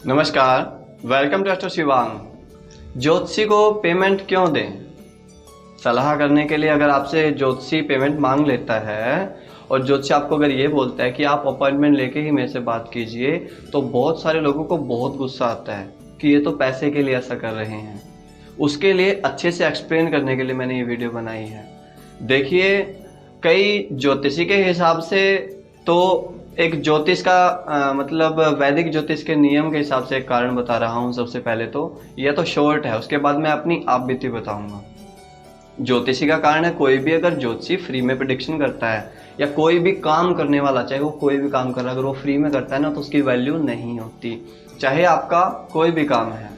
नमस्कार, welcome to astro Shivang. ज्योतिषी को पेमेंट क्यों दें? सलाह करने के लिए अगर आपसे ज्योतिषी पेमेंट मांग लेता है और ज्योतिषी आपको अगर ये बोलता है कि आप अपॉइंटमेंट लेके ही मेरे से बात कीजिए, तो बहुत सारे लोगों को बहुत गुस्सा आता है कि ये तो पैसे के लिए ऐसा कर रहे हैं। उसके लिए अच्छे से एक्सप्लेन करने के लिए मैंने ये वीडियो बनाई है। देखिए, कई ज्योतिषी के हिसाब से तो एक ज्योतिष का मतलब वैदिक ज्योतिष के नियम के हिसाब से एक कारण बता रहा हूँ। सबसे पहले तो यह तो शॉर्ट है, उसके बाद मैं अपनी आप बीती बताऊंगा। ज्योतिषी का कारण है, कोई भी अगर ज्योतिषी फ्री में प्रेडिक्शन करता है या कोई भी काम करने वाला, चाहे वो कोई भी काम कर रहा है, अगर वो फ्री में करता है ना, तो उसकी वैल्यू नहीं होती। चाहे आपका कोई भी काम है,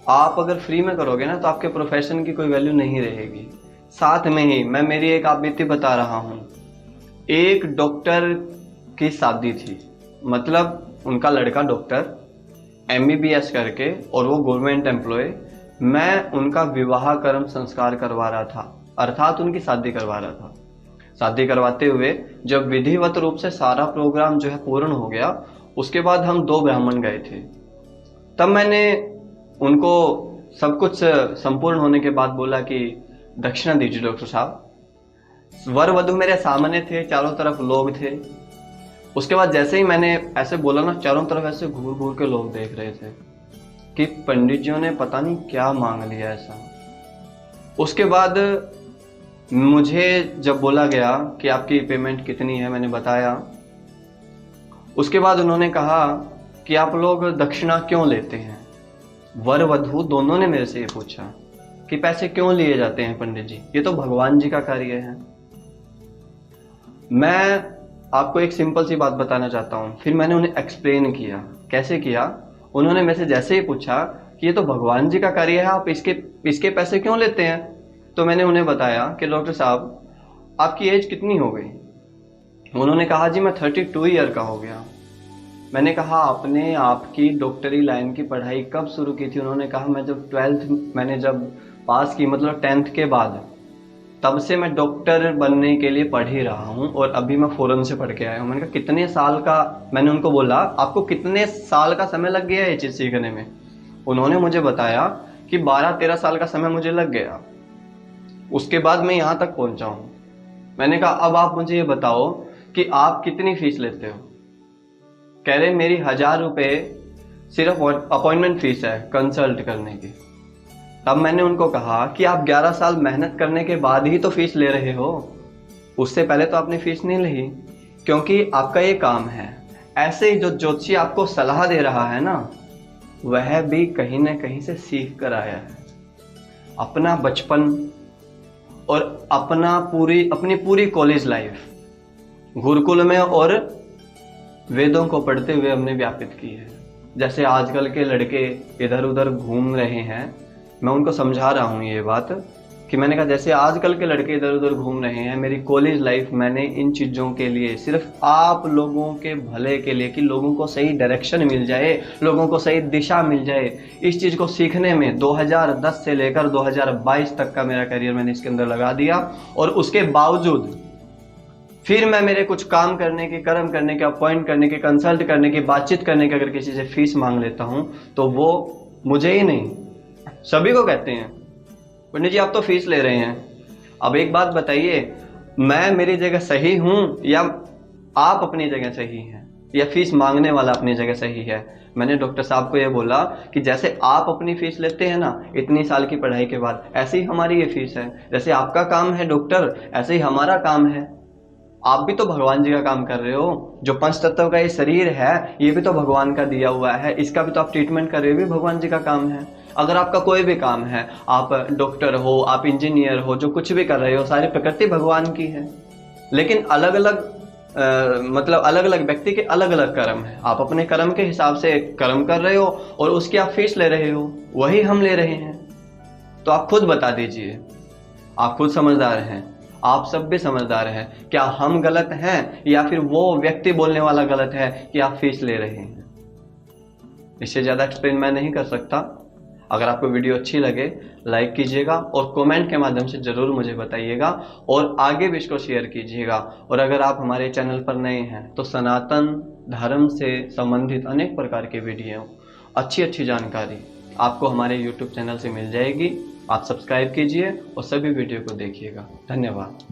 आप अगर फ्री में करोगे ना, तो आपके प्रोफेशन की कोई वैल्यू नहीं रहेगी। साथ में ही मैं मेरी एक आप बीती बता रहा हूँ। एक डॉक्टर की शादी थी, मतलब उनका लड़का डॉक्टर MBBS करके और वो गवर्नमेंट एम्प्लॉय। मैं उनका विवाह कर्म संस्कार करवा रहा था, अर्थात उनकी शादी करवा रहा था। शादी करवाते हुए जब विधिवत रूप से सारा प्रोग्राम जो है पूर्ण हो गया, उसके बाद हम 2 ब्राह्मण गए थे। तब मैंने उनको सब कुछ संपूर्ण होने के बाद बोला कि दक्षिणा दीजिए डॉक्टर साहब। वर वधू मेरे सामने थे, चारों तरफ लोग थे। उसके बाद जैसे ही मैंने ऐसे बोला ना, चारों तरफ ऐसे घूर घूर के लोग देख रहे थे कि पंडित जी ने पता नहीं क्या मांग लिया ऐसा। उसके बाद मुझे जब बोला गया कि आपकी पेमेंट कितनी है, मैंने बताया। उसके बाद उन्होंने कहा कि आप लोग दक्षिणा क्यों लेते हैं। वर वधू दोनों ने मेरे से ये पूछा कि पैसे क्यों लिए जाते हैं पंडित जी, ये तो भगवान जी का कार्य है। मैं आपको एक सिंपल सी बात बताना चाहता हूँ। फिर मैंने उन्हें एक्सप्लेन किया। कैसे किया? उन्होंने मेरे से जैसे ही पूछा कि ये तो भगवान जी का कार्य है, आप इसके पैसे क्यों लेते हैं, तो मैंने उन्हें बताया कि डॉक्टर साहब आपकी एज कितनी हो गई। उन्होंने कहा जी मैं 32 ईयर का हो गया। मैंने कहा आपने आपकी डॉक्टरी लाइन की पढ़ाई कब शुरू की थी? उन्होंने कहा मैं जब 12th मैंने जब पास की, मतलब 10th के बाद, तब से मैं डॉक्टर बनने के लिए पढ़ ही रहा हूँ और अभी मैं फॉरेन से पढ़ के आया हूँ। मैंने कहा कितने साल का, मैंने उनको बोला आपको कितने साल का समय लग गया ये चीज़ सीखने में? उन्होंने मुझे बताया कि 12-13 साल का समय मुझे लग गया, उसके बाद मैं यहाँ तक पहुँचा हूँ। मैंने कहा अब आप मुझे ये बताओ कि आप कितनी फीस लेते हो? कह रहे मेरी 1000 रुपये सिर्फ अपॉइंटमेंट फीस है कंसल्ट करने की। तब मैंने उनको कहा कि आप 11 साल मेहनत करने के बाद ही तो फीस ले रहे हो, उससे पहले तो आपने फीस नहीं ली, क्योंकि आपका ये काम है। ऐसे ही जो ज्योतिषी आपको सलाह दे रहा है ना, वह भी कहीं ना कहीं से सीख कर आया है। अपना बचपन और अपनी पूरी कॉलेज लाइफ गुरुकुल में और वेदों को पढ़ते हुए हमने व्यापित की है। जैसे आजकल के लड़के इधर उधर घूम रहे हैं, मैं उनको समझा रहा हूँ ये बात कि मैंने कहा जैसे आजकल के लड़के इधर उधर घूम रहे हैं, मेरी कॉलेज लाइफ मैंने इन चीज़ों के लिए, सिर्फ आप लोगों के भले के लिए, कि लोगों को सही डायरेक्शन मिल जाए, लोगों को सही दिशा मिल जाए, इस चीज़ को सीखने में 2010 से लेकर 2022 तक का मेरा करियर मैंने इसके अंदर लगा दिया। और उसके बावजूद फिर मैं मेरे कुछ काम करने के, कर्म करने के, अपॉइंट करने के, कंसल्ट करने के, बातचीत करने के अगर किसी से फीस मांग लेता हूँ, तो वो मुझे ही नहीं सभी को कहते हैं पंडित जी आप तो फीस ले रहे हैं। अब एक बात बताइए, मैं मेरी जगह सही हूं या आप अपनी जगह सही हैं, या फीस मांगने वाला अपनी जगह सही है? मैंने डॉक्टर साहब को यह बोला कि जैसे आप अपनी फीस लेते हैं ना इतनी साल की पढ़ाई के बाद, ऐसे ही हमारी ये फीस है। जैसे आपका काम है डॉक्टर, ऐसे ही हमारा काम है। आप भी तो भगवान जी का काम कर रहे हो। जो पंच तत्व का ये शरीर है, ये भी तो भगवान का दिया हुआ है, इसका भी तो आप ट्रीटमेंट कर रहे हो, भी भगवान जी का काम है। अगर आपका कोई भी काम है, आप डॉक्टर हो, आप इंजीनियर हो, जो कुछ भी कर रहे हो, सारी प्रकृति भगवान की है। लेकिन अलग अलग मतलब अलग अलग व्यक्ति के अलग अलग कर्म है। आप अपने कर्म के हिसाब से कर्म कर रहे हो और उसकी आप फीस ले रहे हो, वही हम ले रहे हैं। तो आप खुद बता दीजिए, आप खुद समझदार हैं, आप सब भी समझदार हैं, क्या हम गलत हैं या फिर वो व्यक्ति बोलने वाला गलत है कि आप फीस ले रहे हैं? इससे ज़्यादा एक्सप्लेन मैं नहीं कर सकता। अगर आपको वीडियो अच्छी लगे लाइक कीजिएगा और कमेंट के माध्यम से ज़रूर मुझे बताइएगा और आगे भी इसको शेयर कीजिएगा। और अगर आप हमारे चैनल पर नए हैं तो सनातन धर्म से संबंधित अनेक प्रकार के वीडियो अच्छी अच्छी जानकारी आपको हमारे यूट्यूब चैनल से मिल जाएगी। आप सब्सक्राइब कीजिए और सभी वीडियो को देखिएगा। धन्यवाद।